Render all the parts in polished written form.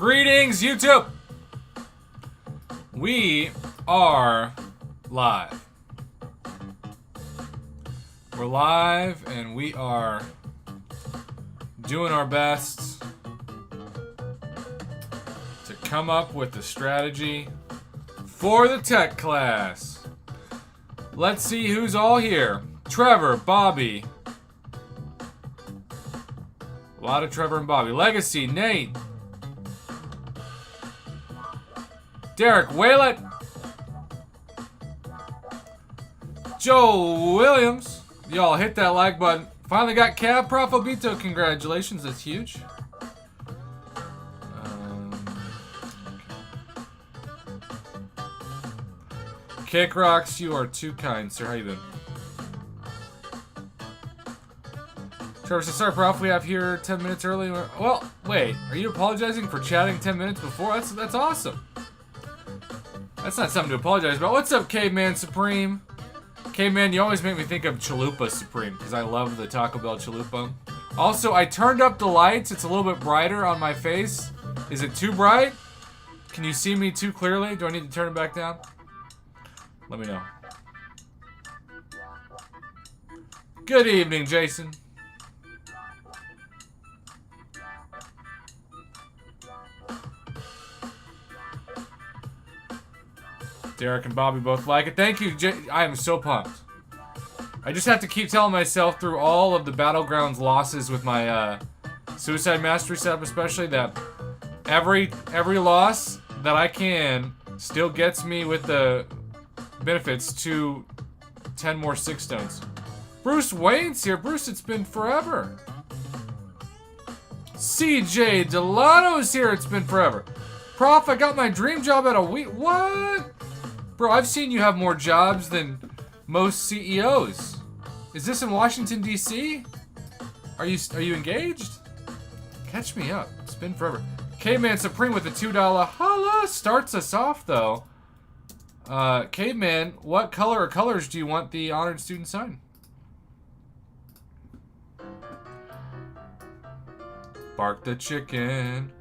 Greetings, YouTube! We are live. We're live and we are doing our best to come up with a strategy for the tech class. Let's see who's all here. Trevor, Bobby. A lot of Trevor and Bobby. Legacy, Nate. Derek Waylett. Joe Williams. Y'all hit that like button. Finally got Cav Profobito. Congratulations. That's huge. Kick Rocks, you are too kind, sir. How you been? Trevor says, sorry, Prof. We have here 10 minutes early. Well, wait. Are you apologizing for chatting 10 minutes before? That's awesome. That's not something to apologize about. What's up, Caveman Supreme? Caveman, you always make me think of Chalupa Supreme because I love the Taco Bell Chalupa. Also, I turned up the lights. It's a little bit brighter on my face. Is it too bright? Can you see me too clearly? Do I need to turn it back down? Let me know. Good evening, Jason. Derek and Bobby both like it. Thank you, I am so pumped. I just have to keep telling myself through all of the Battlegrounds losses with my Suicide Mastery setup especially that every loss that I can still gets me with the benefits to 10 more 6 stones. Bruce Wayne's here. Bruce, it's been forever. CJ Delano's here. It's been forever. Prof, I got my dream job at a week. What? Bro, I've seen you have more jobs than most CEOs. Is this in Washington, D.C.? Are you engaged? Catch me up. It's been forever. Caveman Supreme with the $2 holla starts us off, though. Caveman, what color or colors do you want the honored student sign? Bark the chicken.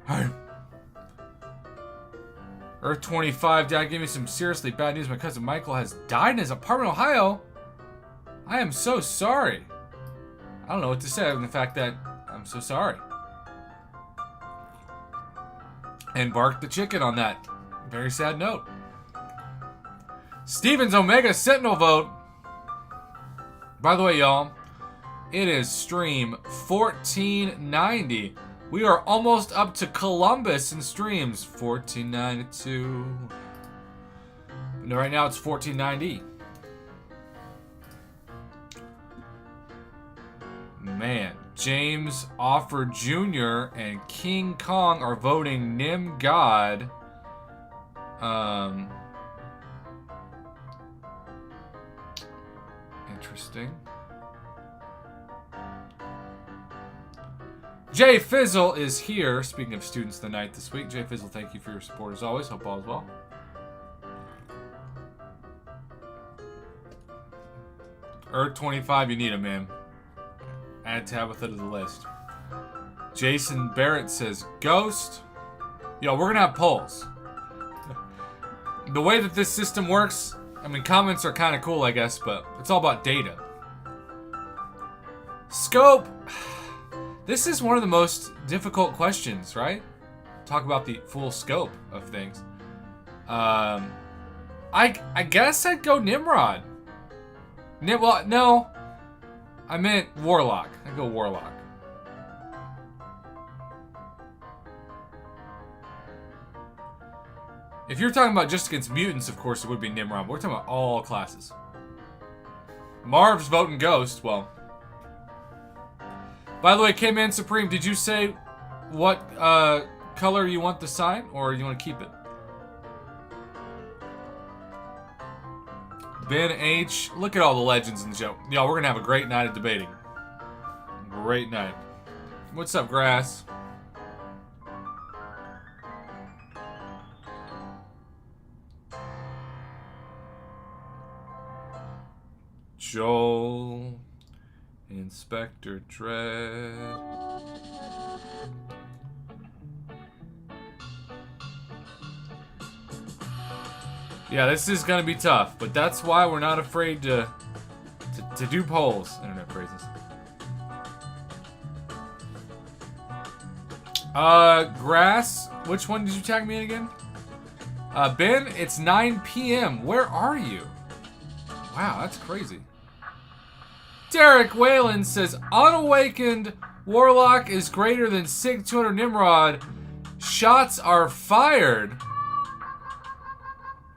Earth 25, Dad gave me some seriously bad news. My cousin Michael has died in his apartment in Ohio. I am so sorry. I don't know what to say other than the fact that I'm so sorry. And Bark the chicken on that very sad note. Steven's Omega Sentinel vote. By the way, y'all, it is stream 1490. We are almost up to Columbus in streams. 1492. No, right now it's 1490. Man, James Offer Jr. and King Kong are voting Nim God. Interesting. Jay Fizzle is here. Speaking of students of the night this week, Jay Fizzle, thank you for your support as always. Hope all is well. Earth 25, you need him, man. Add Tabitha to the list. Jason Barrett says Ghost. Yo, we're gonna have polls. The way that this system works, I mean, comments are kind of cool, I guess, but it's all about data. Scope. This is one of the most difficult questions, right? Talk about the full scope of things. I guess I'd go Nimrod. Well, no. I meant Warlock. I'd go Warlock. If you're talking about just against mutants, of course, it would be Nimrod. But we're talking about all classes. Marv's voting Ghost. Well... By the way, K-Man Supreme, did you say what color you want the sign, or you want to keep it? Ben H. Look at all the legends in the show. Y'all, we're going to have a great night of debating. Great night. What's up, Grass? Joel... Inspector Dread. Yeah, this is gonna be tough, but that's why we're not afraid to do polls. Internet phrases. Grass. Which one did you tag me in again? Ben, it's 9 p.m. Where are you? Wow, that's crazy. Derek Whalen says, unawakened Warlock is greater than Sig 200 Nimrod. Shots are fired.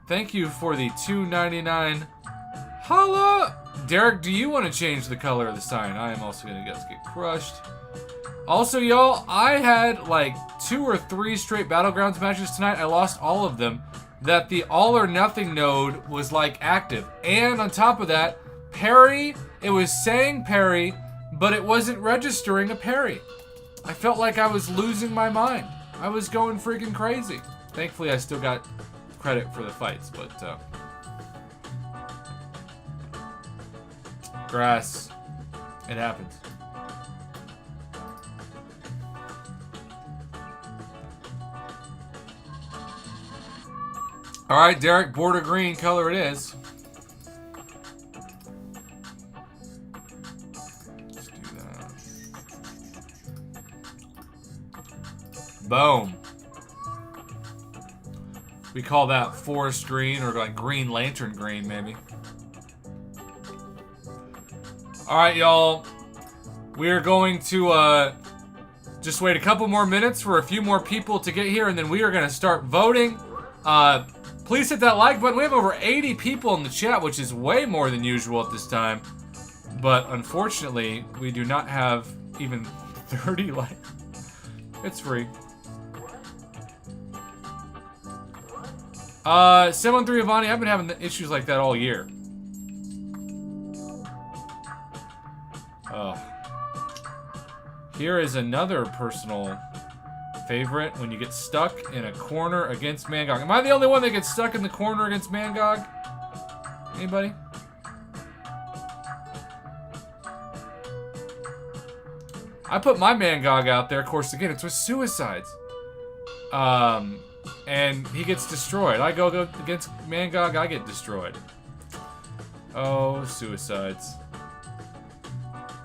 Thank you for the $2.99. Holla! Derek, do you want to change the color of the sign? I am also going to get crushed. Also, y'all, I had like 2 or 3 straight Battlegrounds matches tonight. I lost all of them. That the all or nothing node was like active. And on top of that, parry, it was saying parry, but it wasn't registering a parry. I felt like I was losing my mind. I was going freaking crazy. Thankfully, I still got credit for the fights, but grass, it happens. All right, Derek, border green color it is. Let's do that. Boom. We call that forest green, or like green lantern green, maybe. All right, y'all. We are going to just wait a couple more minutes for a few more people to get here, and then we are going to start voting. Please hit that like button. We have over 80 people in the chat, which is way more than usual at this time. But unfortunately, we do not have even 30 likes. It's free. 713 Avani, I've been having issues like that all year. Oh. Here is another personal favorite when you get stuck in a corner against Mangog. Am I the only one that gets stuck in the corner against Mangog? Anybody? I put my Mangog out there. Of course, again, it's with suicides. And he gets destroyed. I go against Mangog, I get destroyed. Oh, suicides.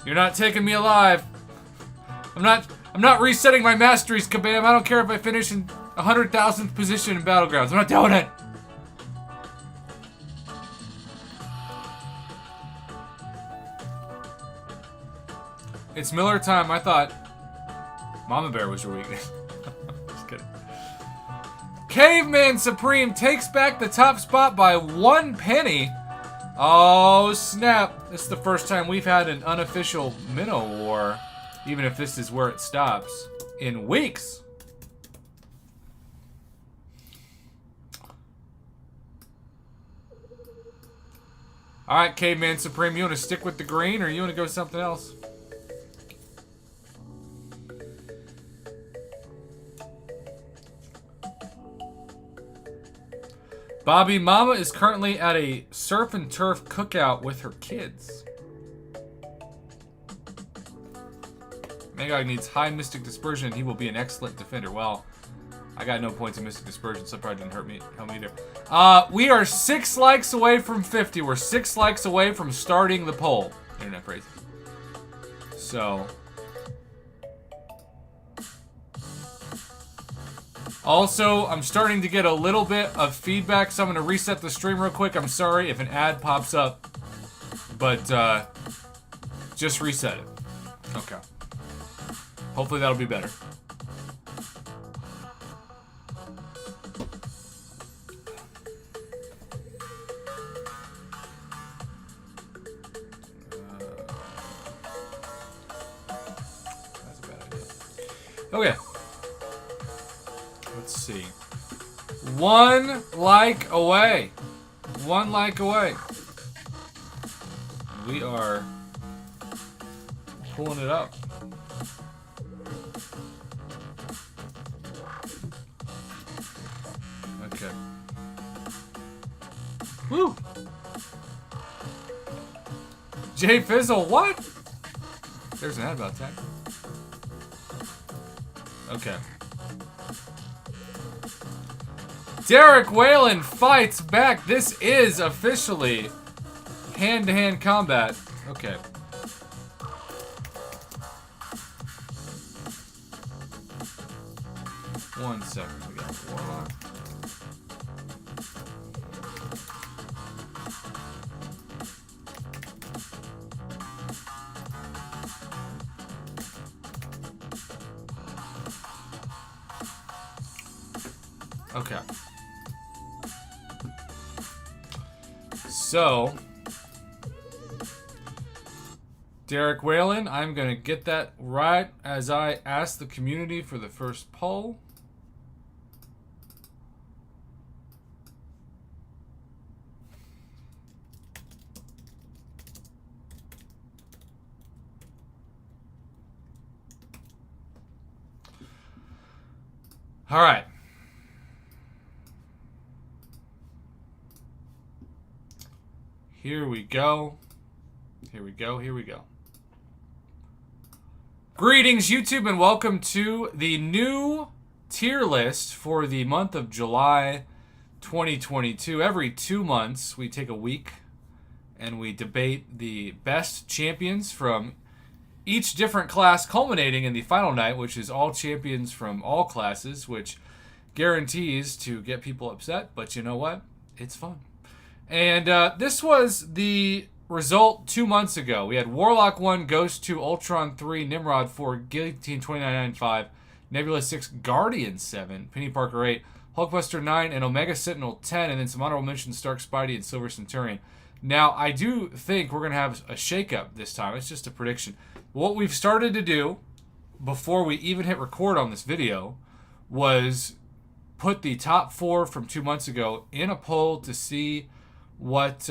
You're not taking me alive. I'm not resetting my masteries, Kabam. I don't care if I finish in 100,000th position in Battlegrounds. I'm not doing it. It's Miller time. I thought Mama Bear was your weakness. Just kidding. Caveman Supreme takes back the top spot by 1 penny. Oh, snap. This is the first time we've had an unofficial Minnow War, even if this is where it stops, in weeks. Alright, Caveman Supreme, you want to stick with the green, or you want to go something else? Bobby Mama is currently at a surf and turf cookout with her kids. Magog needs high Mystic Dispersion. He will be an excellent defender. Well, I got no points in Mystic Dispersion, so it probably didn't help me either. We are 6 likes away from 50. We're 6 likes away from starting the poll. Internet phrase. So. Also, I'm starting to get a little bit of feedback, so I'm going to reset the stream real quick. I'm sorry if an ad pops up, but just reset it. Okay. Hopefully that'll be better. That's a bad idea. Okay. Let's see. 1 like away. 1 like away. We are pulling it up. Okay. Woo! Jay Fizzle, what? There's an ad about that. Okay. Derek Whalen fights back. This is officially hand-to-hand combat. Okay. One second. We got Warlock. Okay. So, Derek Whalen, I'm going to get that right as I ask the community for the first poll. All right. Here we go. Here we go. Here we go. Greetings, YouTube, and welcome to the new tier list for the month of July 2022. Every 2 months, we take a week and we debate the best champions from each different class, culminating in the final night, which is all champions from all classes, which guarantees to get people upset. But you know what? It's fun. And this was the result 2 months ago. We had Warlock 1, Ghost 2, Ultron 3, Nimrod 4, Guillotine 2995, Nebula 6, Guardian 7, Penny Parker 8, Hulkbuster 9, and Omega Sentinel 10, and then some honorable mentions, Stark Spidey and Silver Centurion. Now, I do think we're going to have a shakeup this time. It's just a prediction. What we've started to do before we even hit record on this video was put the top 4 from 2 months ago in a poll to see what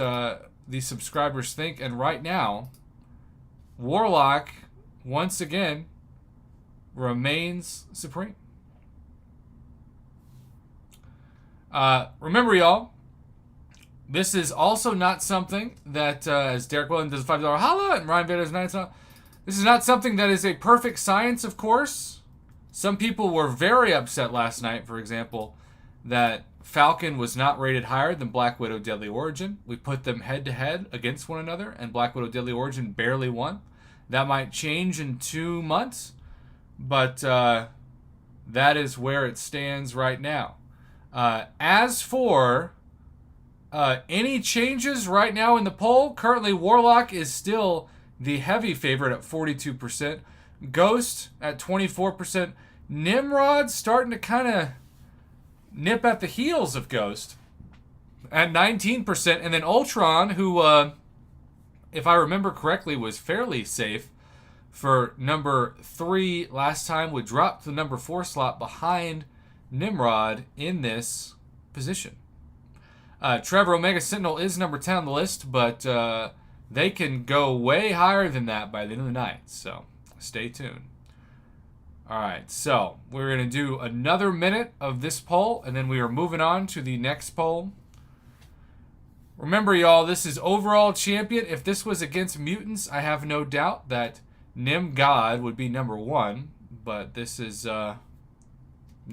the subscribers think. And right now, Warlock, once again, remains supreme. Remember, y'all, this is also not something that, as Derek Whalen does a $5 holla and Ryan Vader does 9 cents, this is not something that is a perfect science, of course. Some people were very upset last night, for example, that Falcon was not rated higher than Black Widow Deadly Origin. We put them head-to-head against one another, and Black Widow Deadly Origin barely won. That might change in 2 months, but that is where it stands right now. As for any changes right now in the poll, currently Warlock is still the heavy favorite at 42%. Ghost at 24%. Nimrod starting to kind of nip at the heels of Ghost at 19%. And then Ultron, who, if I remember correctly, was fairly safe for number 3 last time, would drop to the number 4 slot behind Nimrod in this position. Trevor Omega Sentinel is number 10 on the list, but they can go way higher than that by the end of the night. So stay tuned. All right, so we're going to do another minute of this poll, and then we are moving on to the next poll. Remember, y'all, this is overall champion. If this was against mutants, I have no doubt that Nim God would be number 1, but this is not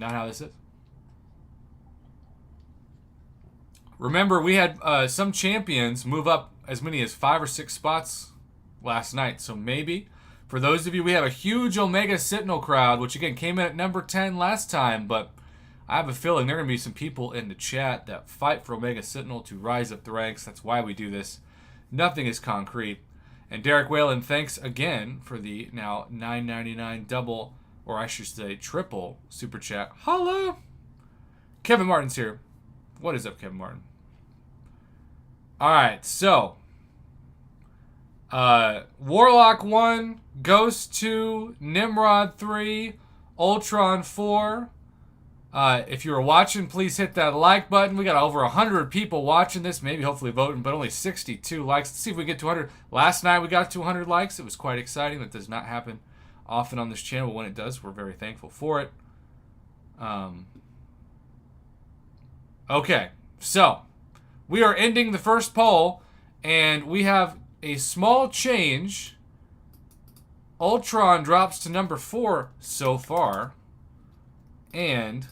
how this is. Remember, we had some champions move up as many as 5 or 6 spots last night, so maybe for those of you, we have a huge Omega Sentinel crowd, which again came in at number 10 last time, but I have a feeling there are going to be some people in the chat that fight for Omega Sentinel to rise up the ranks. That's why we do this. Nothing is concrete. And Derek Whalen, thanks again for the now $9.99 double, or I should say triple, super chat. Hello! Kevin Martin's here. What is up, Kevin Martin? All right, so Warlock 1, Ghost 2, Nimrod 3, Ultron 4. If you were watching, please hit that like button. We got over 100 people watching this, maybe hopefully voting, but only 62 likes. Let's see if we get to 100. Last night we got to 100 likes. It was quite exciting. That does not happen often on this channel, but when it does, we're very thankful for it. Okay, so we are ending the first poll, and we have a small change. Ultron drops to number 4 so far, and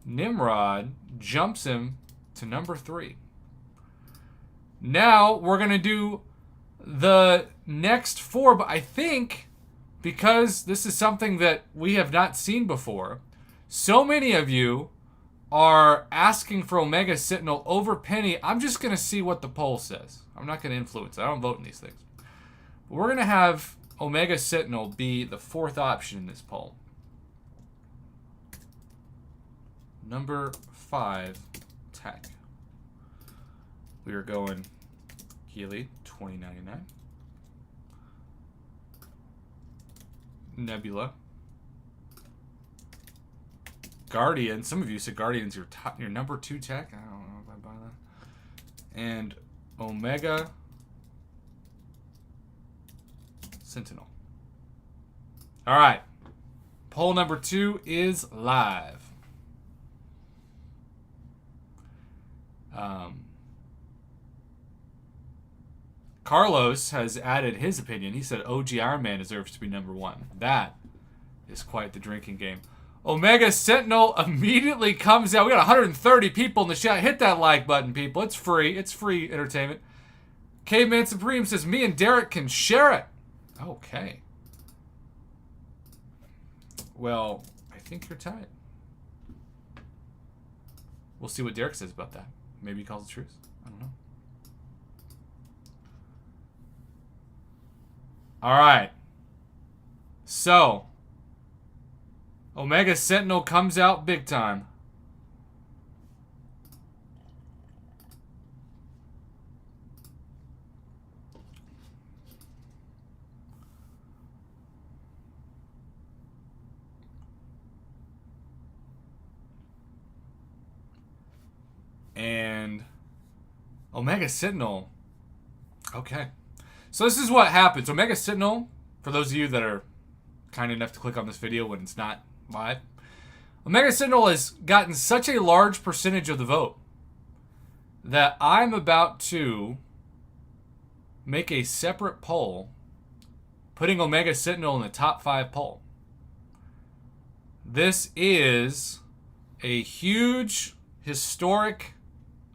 Nimrod jumps him to number 3. Now we're going to do the next 4, but I think because this is something that we have not seen before, so many of you are asking for Omega Sentinel over Penny. I'm just going to see what the poll says. I'm not going to influence it. I don't vote in these things. But we're going to have Omega Sentinel be the 4th option in this poll. Number 5, tech. We are going Healy, 2099. Nebula. Guardian. Some of you said Guardian's your number 2 tech. I don't know if I buy that. And Omega Sentinel. All right. Poll number 2 is live. Carlos has added his opinion. He said OG Iron Man deserves to be number 1. That is quite the drinking game. Omega Sentinel immediately comes out. We got 130 people in the chat. Hit that like button, people. It's free. It's free entertainment. Caveman Supreme says, me and Derek can share it. Okay. Well, I think you're tied. We'll see what Derek says about that. Maybe he calls the truth. I don't know. All right. So, Omega Sentinel comes out big time. And Omega Sentinel. Okay. So this is what happens. Omega Sentinel, for those of you that are kind enough to click on this video when it's not live, Omega Sentinel has gotten such a large percentage of the vote that I'm about to make a separate poll putting Omega Sentinel in the top 5 poll. This is a huge, historic,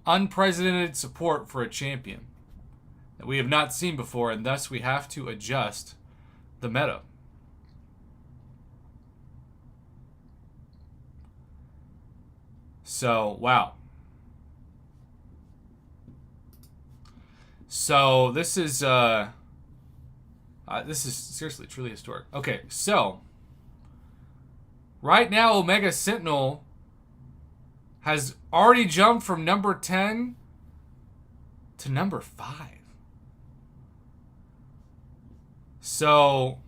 unprecedented support for a champion that we have not seen before, and thus we have to adjust the meta. So, wow. So, this is seriously, truly historic. Okay, so, right now, Omega Sentinel has already jumped from number 10 to number 5. So,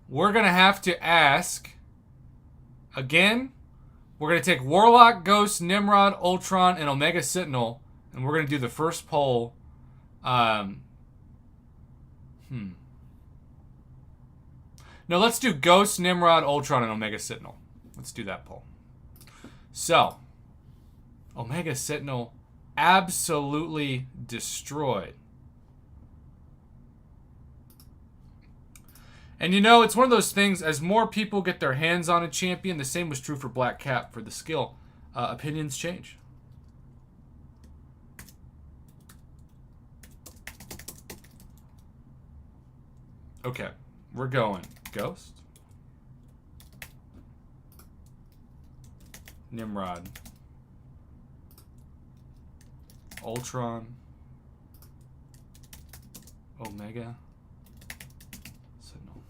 we're going to have to ask, again, we're going to take Warlock, Ghost, Nimrod, Ultron, and Omega Sentinel, and we're going to do the first poll. No, let's do Ghost, Nimrod, Ultron, and Omega Sentinel. Let's do that poll. So, Omega Sentinel absolutely destroyed. And you know, it's one of those things, as more people get their hands on a champion, the same was true for Black Cap for the skill, opinions change. Okay, we're going Ghost, Nimrod, Ultron, Omega Sentinel.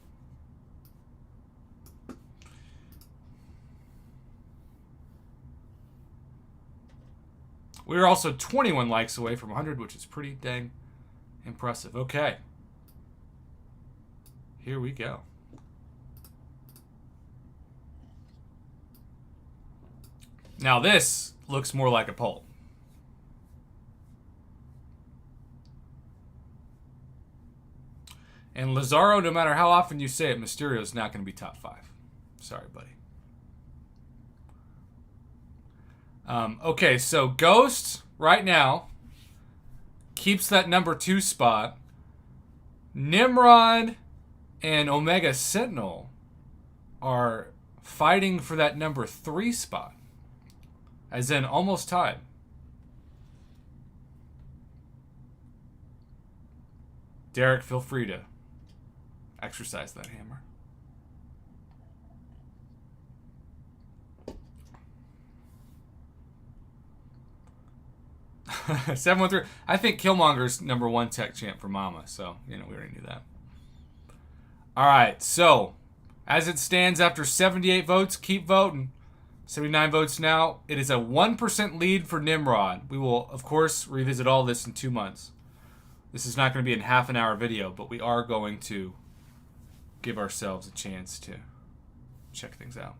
We're also 21 likes away from 100, which is pretty dang impressive. Okay. Here we go. Now this looks more like a poll. And Lazaro, no matter how often you say it, Mysterio is not going to be top 5. Sorry, buddy. Okay, so Ghost, right now, keeps that number 2 spot. Nimrod and Omega Sentinel are fighting for that number 3 spot. As in, almost tied. Derek, feel free to exercise that hammer. $713. I think Killmonger's #1 tech champ for Mama, so, we already knew that. All right, so, as it stands after 78 votes, keep voting. 79 votes now. It is a 1% lead for Nimrod. We will, of course, revisit all this in 2 months. This is not going to be a half-an-hour video, but we are going to give ourselves a chance to check things out.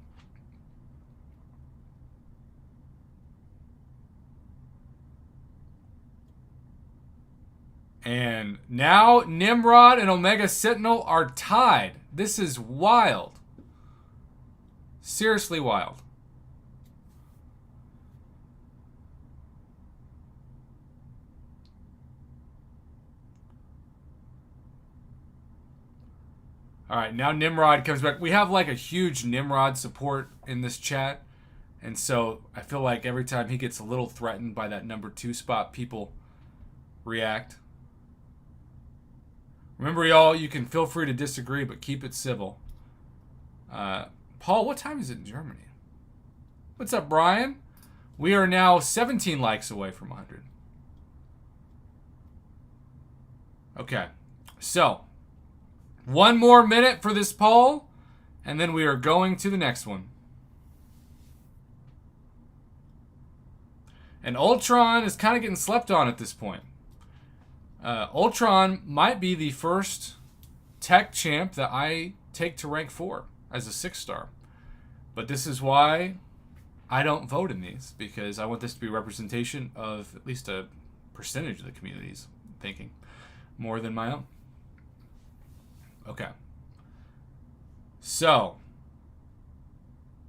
And now Nimrod and Omega Sentinel are tied. This is wild. Seriously wild. All right, now Nimrod comes back. We have like a huge Nimrod support in this chat. And so I feel like every time he gets a little threatened by that #2 spot, people react. Remember, y'all, you can feel free to disagree, but keep it civil. Paul, what time is it in Germany? What's up, Brian? We are now 17 likes away from 100. Okay, so 1 more minute for this poll, and then we are going to the next one. And Ultron is kind of getting slept on at this point. Ultron might be the first tech champ that I take to rank 4 as a 6-star. But this is why I don't vote in these, because I want this to be a representation of at least a percentage of the community's thinking, more than my own. Okay. So,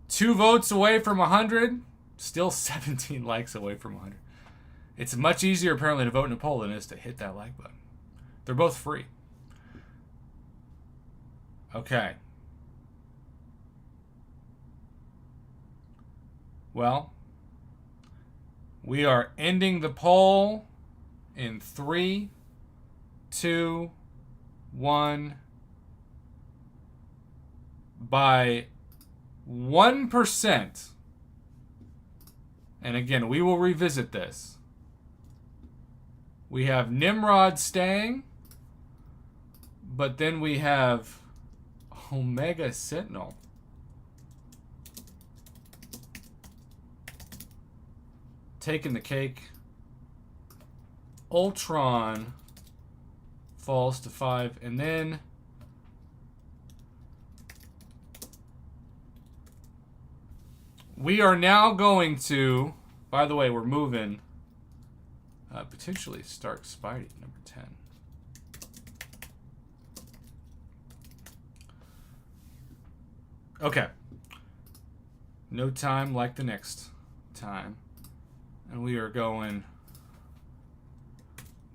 2 votes away from 100, still 17 likes away from 100. It's much easier, apparently, to vote in a poll than it is to hit that like button. They're both free. Okay. Well, we are ending the poll in 3, 2, 1. By 1%. And again, we will revisit this. We have Nimrod staying, but then we have Omega Sentinel. Taking the cake. Ultron falls to 5, and then we are now going to, by the way, we're moving potentially Stark Spidey, #10. Okay. No time like the next time. And we are going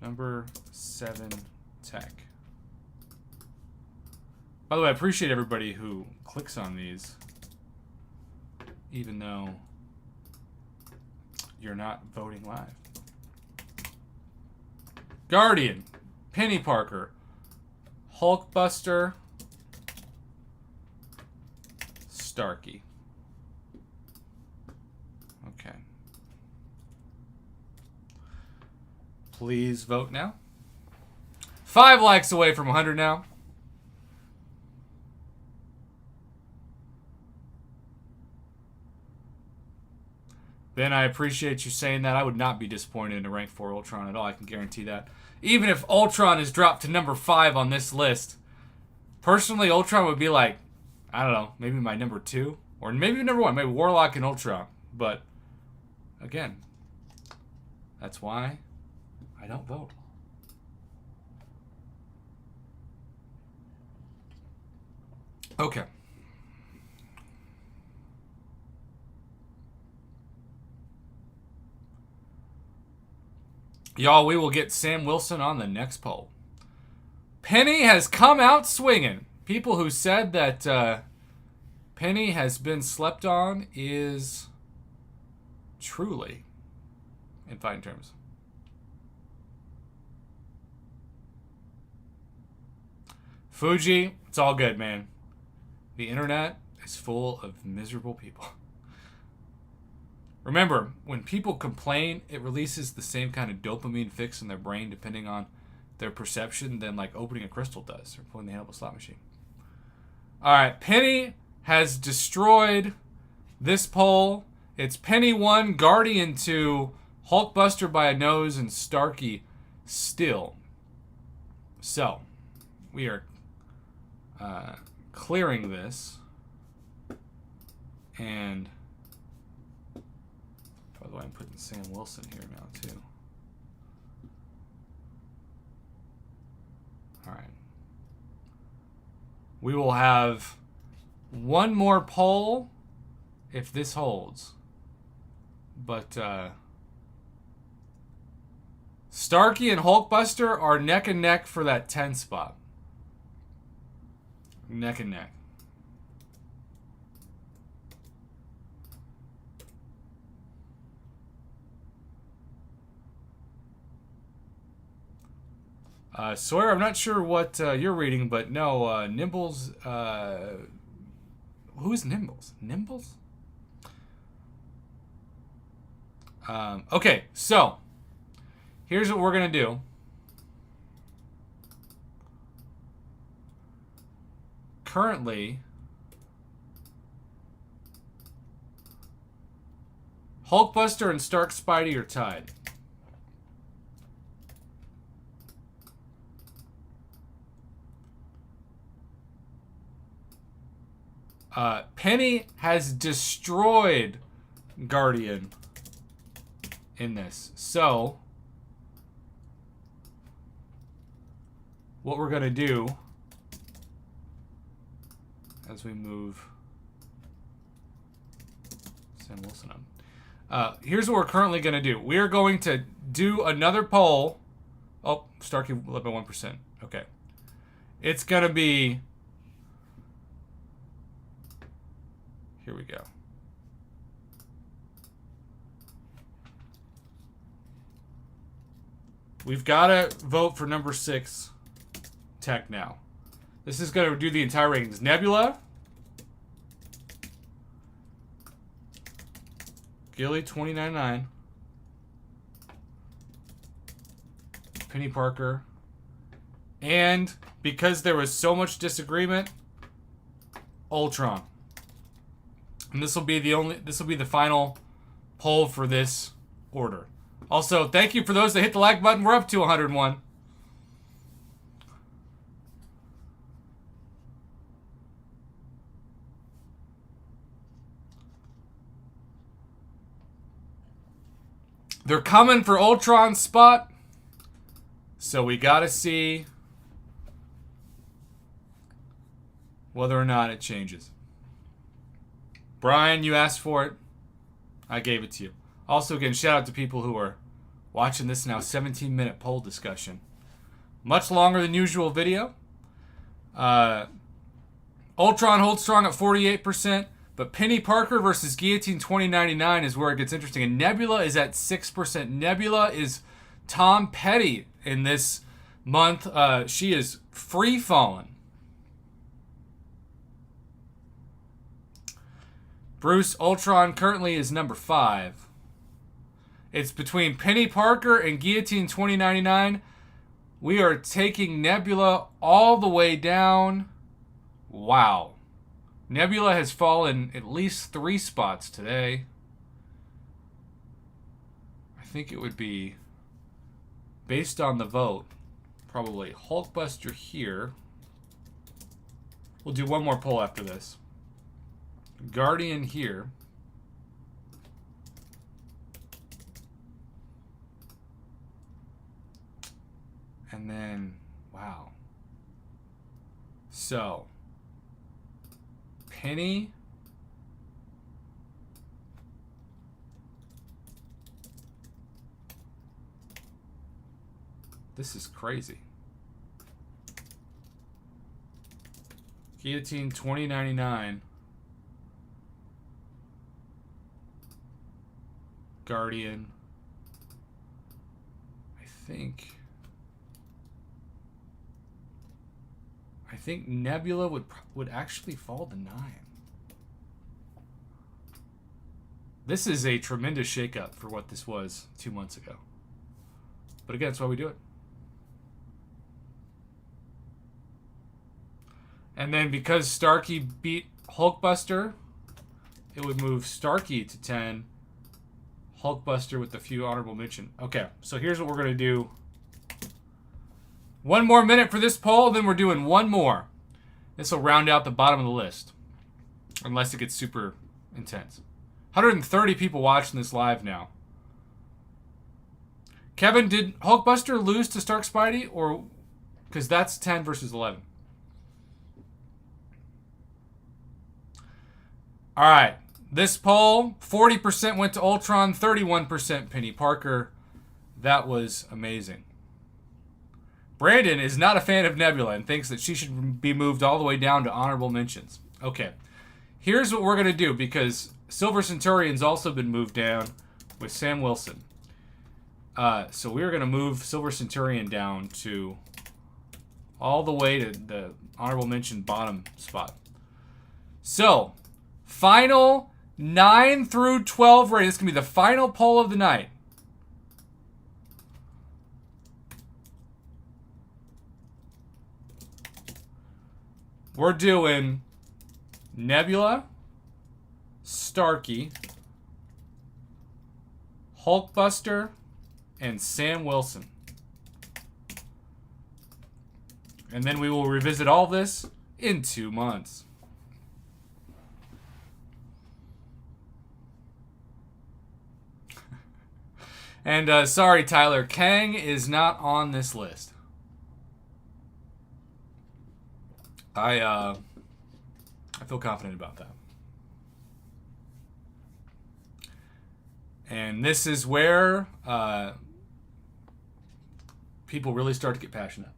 #7 tech. By the way, I appreciate everybody who clicks on these, even though you're not voting live. Guardian, Penny Parker, Hulkbuster, Starkey. Okay. Please vote now. 5 likes away from 100 now. Ben, I appreciate you saying that. I would not be disappointed in a rank 4 Ultron at all. I can guarantee that. Even if Ultron is dropped to #5 on this list, personally, Ultron would be like, I don't know, maybe my #2. Or maybe #1. Maybe Warlock and Ultron. But, again, that's why I don't vote. Okay. Y'all, we will get Sam Wilson on the next poll. Penny has come out swinging. People who said that Penny has been slept on is Truly. In fine terms. Fuji, it's all good, man. The internet is full of miserable people. Remember, when people complain, it releases the same kind of dopamine fix in their brain depending on their perception than like opening a crystal does or pulling the handle of a slot machine. Alright, Penny has destroyed this poll. It's Penny 1, Guardian 2, Hulkbuster by a nose, and Starkey still. So, we are clearing this. And, by the way, I'm putting Sam Wilson here now, too. Alright. We will have one more poll if this holds. But, Starkey and Hulkbuster are neck and neck for that 10 spot. Neck and neck. Sawyer, I'm not sure what you're reading, but no, Nimbles, who's Nimbles? Nimbles? Okay, so, here's what we're going to do. Currently, Hulkbuster and Stark Spidey are tied. Penny has destroyed Guardian in this. So, what we're going to do as we move Sam Wilson up. Here's what we're currently going to do. We are going to do another poll. Oh, Starkey led by 1%. Okay. It's going to be... Here we go. We've got to vote for number 6 tech now. This is going to do the entire ratings. Nebula. Gilly 29.9. Penny Parker. And because there was so much disagreement, Ultron. And this will be the final poll for this order. Also, thank you for those that hit the like button. We're up to 101. They're coming for Ultron's spot. So we got to see whether or not it changes. Brian, you asked for it. I gave it to you. Also, again, shout out to people who are watching this now 17-minute poll discussion. Much longer than usual video. Ultron holds strong at 48%, but Penny Parker versus Guillotine 2099 is where it gets interesting. And Nebula is at 6%. Nebula is Tom Petty in this month. She is free falling. Bruce, Ultron currently is number 5. It's between Penny Parker and Guillotine 2099. We are taking Nebula all the way down. Wow. Nebula has fallen at least 3 spots today. I think it would be, based on the vote, probably Hulkbuster here. We'll do one more poll after this. Guardian here. And then, wow. So, Penny. This is crazy. Guillotine 2099. Guardian. I think Nebula would actually fall to 9. This is a tremendous shakeup for what this was 2 months ago. But again, that's why we do it. And then because Starkey beat Hulkbuster, it would move Starkey to 10. Hulkbuster with a few honorable mention. Okay, so here's what we're going to do. One more minute for this poll, then we're doing one more. This will round out the bottom of the list. Unless it gets super intense. 130 people watching this live now. Kevin, did Hulkbuster lose to Stark Spidey? Or, because that's 10 versus 11. All right, this poll, 40% went to Ultron, 31% Penny Parker. That was amazing. Brandon is not a fan of Nebula and thinks that she should be moved all the way down to honorable mentions. Okay, here's what we're going to do because Silver Centurion's also been moved down with Sam Wilson. So we're going to move Silver Centurion down to all the way to the honorable mention bottom spot. So, final 9 through 12 rating. This is going to be the final poll of the night. We're doing Nebula, Starkey, Hulkbuster, and Sam Wilson. And then we will revisit all this in 2 months. And sorry, Tyler, Kang is not on this list. I feel confident about that. And this is where people really start to get passionate.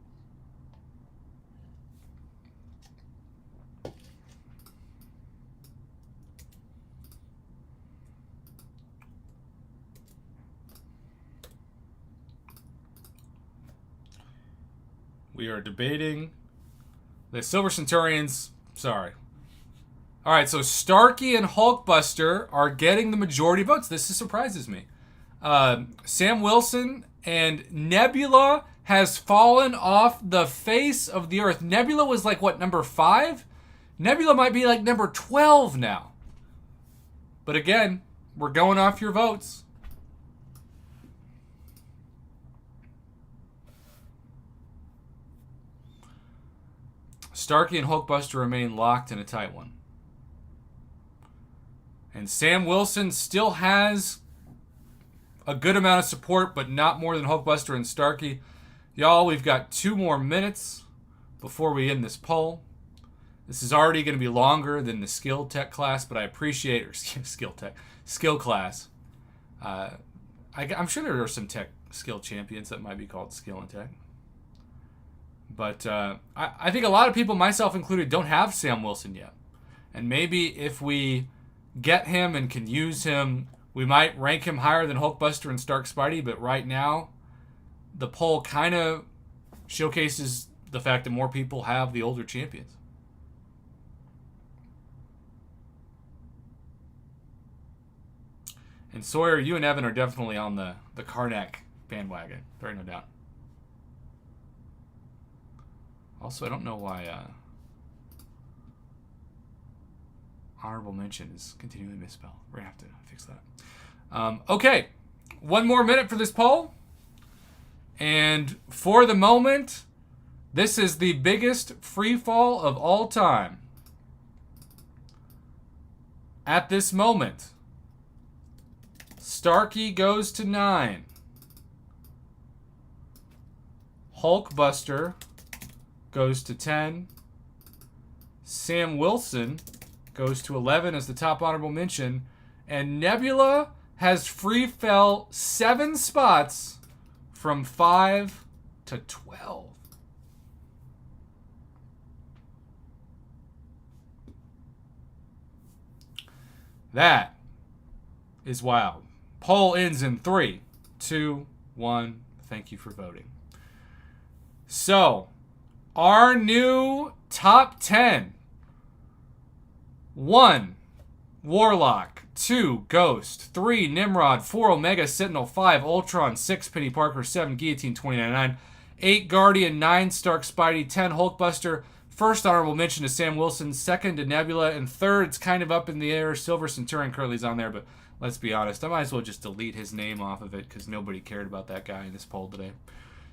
We are debating the Silver Centurions. Sorry. All right, so Starkey and Hulkbuster are getting the majority votes. This surprises me. Sam Wilson and Nebula has fallen off the face of the earth. Nebula was like, what, number 5? Nebula might be like number 12 now. But again, we're going off your votes. Starkey and Hulkbuster remain locked in a tight one. And Sam Wilson still has a good amount of support, but not more than Hulkbuster and Starkey. Y'all, we've got 2 more minutes before we end this poll. This is already going to be longer than the skill tech class, but I appreciate, or skill class. I'm sure there are some tech skill champions that might be called skill and tech. But I think a lot of people, myself included, don't have Sam Wilson yet. And maybe if we get him and can use him, we might rank him higher than Hulkbuster and Stark Spidey. But right now, the poll kind of showcases the fact that more people have the older champions. And Sawyer, you and Evan are definitely on the Karnak bandwagon. Very no doubt. Also, I don't know why honorable mention is continually misspelled. We're going to have to fix that. Okay, 1 more minute for this poll. And for the moment, this is the biggest free fall of all time. At this moment, Starkey goes to 9. Hulkbuster goes to 10. Sam Wilson goes to 11 as the top honorable mention. And Nebula has free fell 7 spots from 5 to 12. That is wild. Poll ends in 3, 2, 1. Thank you for voting. So, our new top 10. 1, Warlock. 2, Ghost. 3, Nimrod. 4, Omega Sentinel. 5, Ultron. 6, Penny Parker. 7, Guillotine 2099. 8, Guardian. 9, Stark Spidey. 10, Hulkbuster. First honorable mention to Sam Wilson. Second to Nebula. And third, it's kind of up in the air. Silver Centurion currently's on there, but let's be honest. I might as well just delete his name off of it because nobody cared about that guy in this poll today.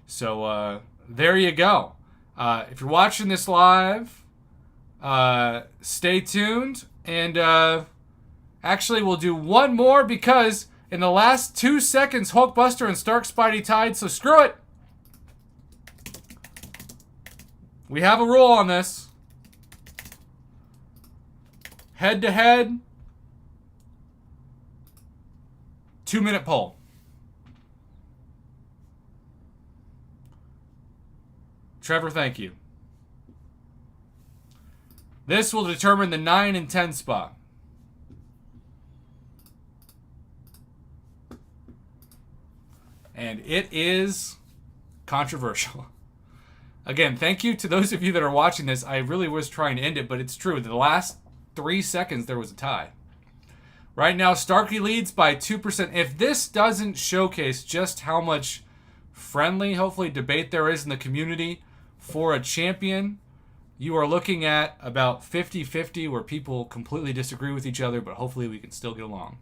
So there you go. If you're watching this live, stay tuned. And actually, we'll do one more because in the last 2 seconds, Hulkbuster and Stark Spidey tied. So screw it. We have a rule on this. Head to head. 2-minute poll. Trevor, thank you. This will determine the 9 and 10 spot. And it is controversial. Again, thank you to those of you that are watching this. I really was trying to end it, but it's true. The last 3 seconds, there was a tie. Right now, Starkey leads by 2%. If this doesn't showcase just how much friendly, hopefully, debate there is in the community for a champion, you are looking at about 50-50 where people completely disagree with each other, but hopefully we can still get along.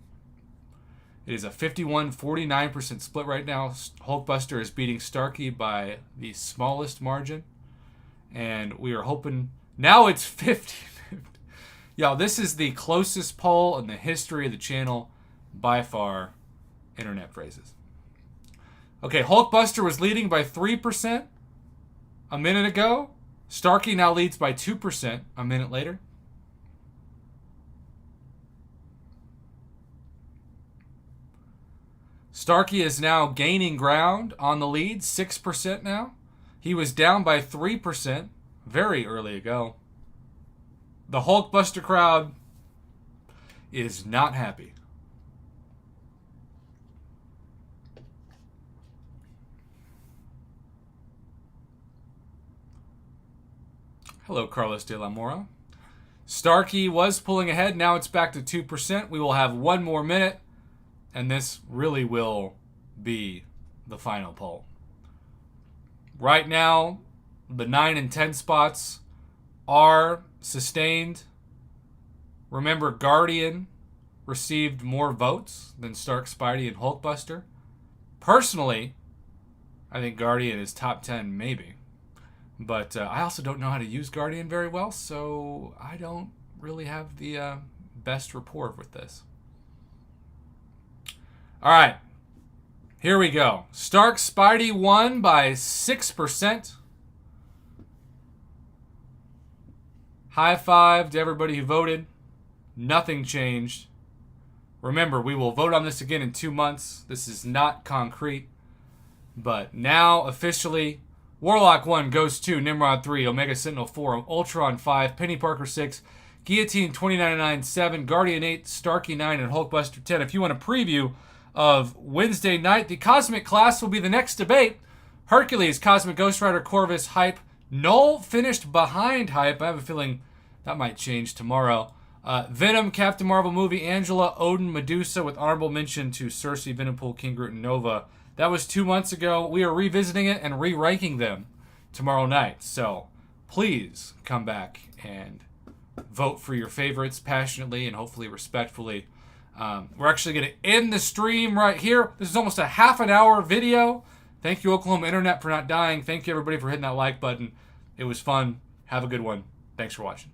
It is a 51-49% split right now. Hulkbuster is beating Starkey by the smallest margin. And we are hoping... Now it's 50-50. Y'all, this is the closest poll in the history of the channel by far. Internet phrases. Okay, Hulkbuster was leading by 3% a minute ago. Starkey now leads by 2% a minute later. Starkey is now gaining ground on the lead, 6% now. He was down by 3% very early ago. The Hulkbuster crowd is not happy. Hello, Carlos de la Mora. Starkey was pulling ahead. Now it's back to 2%. We will have one more minute, and this really will be the final poll. Right now, the 9 and 10 spots are sustained. Remember, Guardian received more votes than Stark, Spidey, and Hulkbuster. Personally, I think Guardian is top 10, maybe. But I also don't know how to use Guardian very well, so I don't really have the best rapport with this. All right, here we go. Stark, Spidey won by 6%. High five to everybody who voted. Nothing changed. Remember, we will vote on this again in 2 months. This is not concrete. But now, officially, Warlock 1, Ghost 2, Nimrod 3, Omega Sentinel 4, Ultron 5, Penny Parker 6, Guillotine 2099 7, Guardian 8, Starkey 9, and Hulkbuster 10. If you want a preview of Wednesday night, the Cosmic Class will be the next debate. Hercules, Cosmic Ghost Rider, Corvus, Hype. Null finished behind Hype. I have a feeling that might change tomorrow. Venom, Captain Marvel movie, Angela, Odin, Medusa, with honorable mention to Cersei, Venompool, King Groot, and Nova. That was 2 months ago. We are revisiting it and re-ranking them tomorrow night. So please come back and vote for your favorites passionately and hopefully respectfully. We're actually going to end the stream right here. This is almost a half an hour video. Thank you, Oklahoma Internet, for not dying. Thank you, everybody, for hitting that like button. It was fun. Have a good one. Thanks for watching.